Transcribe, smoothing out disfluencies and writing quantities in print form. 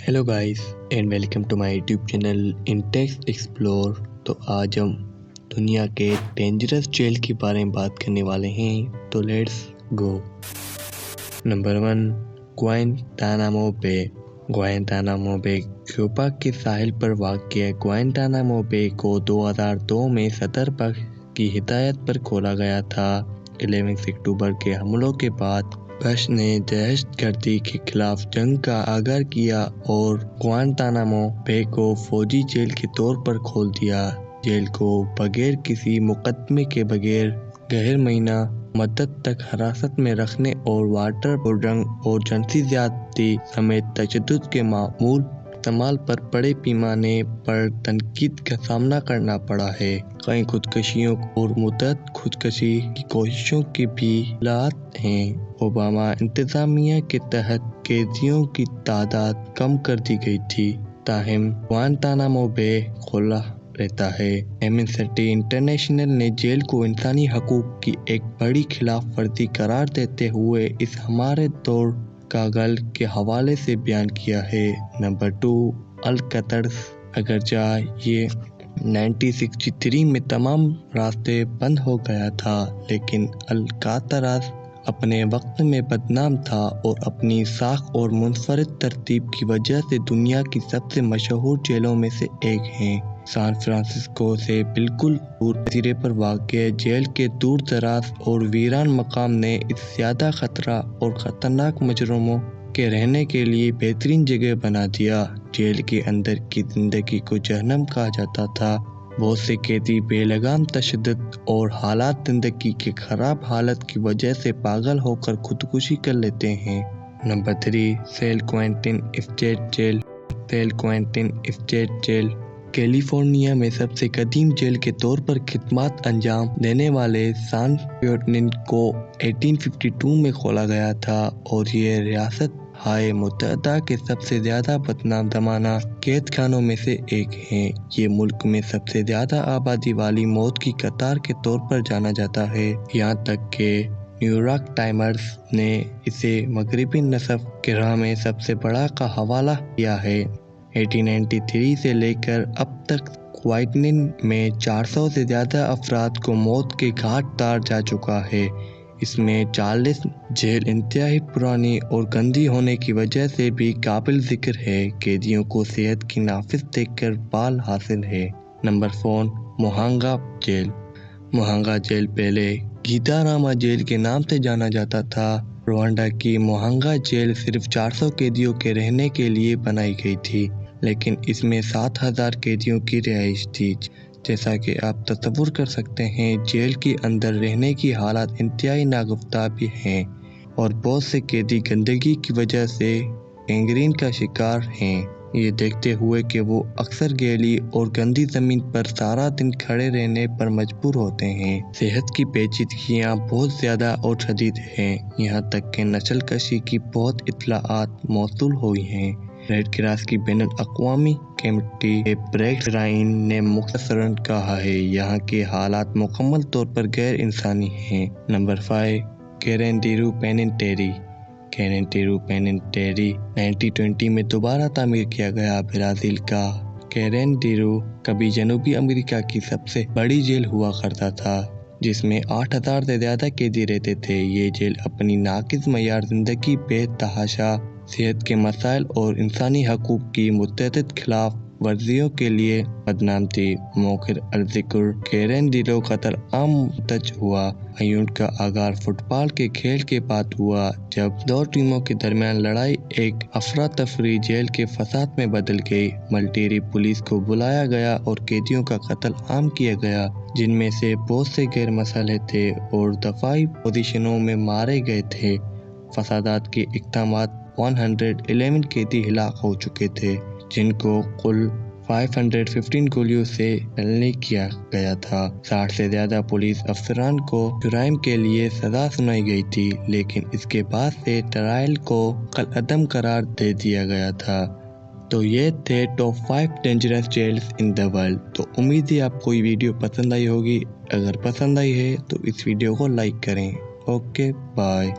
Hello guys and welcome to my YouTube channel Intex Explore. तो आज हम दुनिया के डेंजरस जेल के बारे में बात करने वाले हैं, तो let's go. Number 1, Guantanamo Bay. Guantanamo Bay Cuba के साहिल पर वाक़ ग्वांतानामो बे को 2002 में सदर बश की हिदायत पर खोला गया था। 11 अक्टूबर के हमलों के बाद बश ने दहशतगर्दी के खिलाफ जंग का आगाज किया और ग्वांतानामो बे को फौजी जेल के तौर पर खोल दिया। जेल को बगैर किसी मुकदमे के बगैर गैर महीना मदत तक हिरासत में रखने और वाटर बोर्डिंग और जिनसी ज्यादती समेत तशद्दुद के मामूल इस्तेमाल पर बड़े पैमाने पर तनकीद का सामना करना पड़ा है। कई खुदकशियों और मुतअद्दिद खुदकशी की कोशिशों के भी हालात हैं। ओबामा इंतजामिया के तहत कैदियों की तादाद कम कर दी गई थी, ताहम ग्वांतानामो बे खुला रहता है। एम्नेस्टी इंटरनेशनल ने जेल को इंसानी हकूक की एक बड़ी खिलाफ वर्जी करार देते हुए इस हमारे दौर कागल के हवाले से बयान किया है। नंबर 2, अल्कातराज़। अगरचे ये 1963 में तमाम रास्ते बंद हो गया था, लेकिन अल्कातराज़ अपने वक्त में बदनाम था और अपनी साख और मुनफरिद तरतीब की वजह से दुनिया की सबसे मशहूर जेलों में से एक है। सैन फ्रांसिस्को से बिल्कुल दूर जजीरे पर वाक़ जेल के दूर दराज और वीरान मकाम ने इस ज़्यादा खतरा और ख़तरनाक मुजरिमों के रहने के लिए बेहतरीन जगह बना दिया। जेल के अंदर की ज़िंदगी को जहन्नम कहा जाता था। बहुत से कैदी बेलगाम तशद्दुद और हालात ज़िंदगी के ख़राब हालत की वजह से पागल होकर खुदकुशी कर लेते हैं। Number 3, San Quentin state jail. San Quentin state jail California में सबसे कदीम जेल के तौर पर खिदमत अंजाम देने वाले सैन क्विंटीन को 1852 में खोला गया था और ये रियासत हाय मुत्तहदा के सबसे ज़्यादा बदनाम ज़माना कैद खानों में से एक है। ये मुल्क में सबसे ज़्यादा आबादी वाली मौत की कतार के तौर पर जाना जाता है, यहाँ तक कि न्यूयॉर्क टाइम्स ने इसे मगरबी नस्ब के राह में सबसे बड़ा का हवाला किया है। 1893 से लेकर अब तक क्विंटीन में 400 से ज़्यादा अफराद को मौत के घाट उतारा जा चुका है। इसमें 40 जेल इंतहाई पुरानी और गंदी होने की वजह से भी काबिल ज़िक्र है। कैदियों को सेहत की नाफिस देखकर बाल हासिल है। Number 4, Muhanga jail. Muhanga jail पहले गीतारामा जेल के नाम से जाना जाता था। रुवांडा की मुहांगा जेल सिर्फ 400 कैदियों के रहने के लिए बनाई गई थी, लेकिन इसमें 7000 कैदियों की रिहाइश थी। जैसा कि आप तसव्वुर कर सकते हैं, जेल के अंदर रहने की हालात इंतहाई नागुफ्ता भी हैं और बहुत से कैदी गंदगी की वजह से गैंग्रीन का शिकार हैं। ये देखते हुए कि वो अक्सर गीली और गंदी ज़मीन पर सारा दिन खड़े रहने पर मजबूर होते हैं। सेहत की पेचीदगियाँ बहुत ज़्यादा और शदीद हैं, यहाँ तक कि नस्ल कशी की बहुत इत्तलाआत मौसूल हुई हैं। रेड क्रॉस की बैनुल-अक़वामी कमेटी ब्रेक्सराइन ने मुख्तसरन कहा है, यहाँ के हालात मुकम्मल तौर पर गैर इंसानी हैं। Number 5, कैरेंडिरो penitentiary. कैरेंडिरो पेनिटेंशियरी 1920 में दोबारा तामीर किया गया ब्राज़ील का कैरेंडिरो कभी जनूबी अमेरिका की सबसे बड़ी जेल हुआ करता था, जिसमें 8000 से ज़्यादा कैदी रहते थे। ये जेल अपनी नाक़िस मयार ज़िंदगी, बेतहाशा सेहत के मसाइल और इंसानी हकूक़ की मुतअद्दिद खिलाफ वर्जियों के लिए बदनाम थी। मौखिर अल-ज़िक्र कैरेंडिरो कत्ल आम मुंतज हुआ। यूनिट का आगाज़ फुटबॉल के खेल के बाद हुआ, जब दो टीमों के दरमियान लड़ाई एक अफरा तफरी जेल के फसाद में बदल गई। मिलिट्री पुलिस को बुलाया गया और कैदियों का कत्ल आम किया गया, जिनमें से बहुत से गैर मसाले थे और दफाई पोजीशनों में मारे गए थे। फसादात के इक़दामात 111 कैदी हिलाक हो चुके थे, जिनको कुल 515 गोलियों से नल्ले किया गया था। 60 से ज़्यादा पुलिस अफसरान को जुराइम के लिए सज़ा सुनाई गई थी, लेकिन इसके बाद से ट्रायल को कलअदम करार दे दिया गया था। तो ये थे top 5 dangerous jails in the world. तो उम्मीद है आपको ये वीडियो पसंद आई होगी। अगर पसंद आई है तो इस वीडियो को लाइक करें। Okay bye.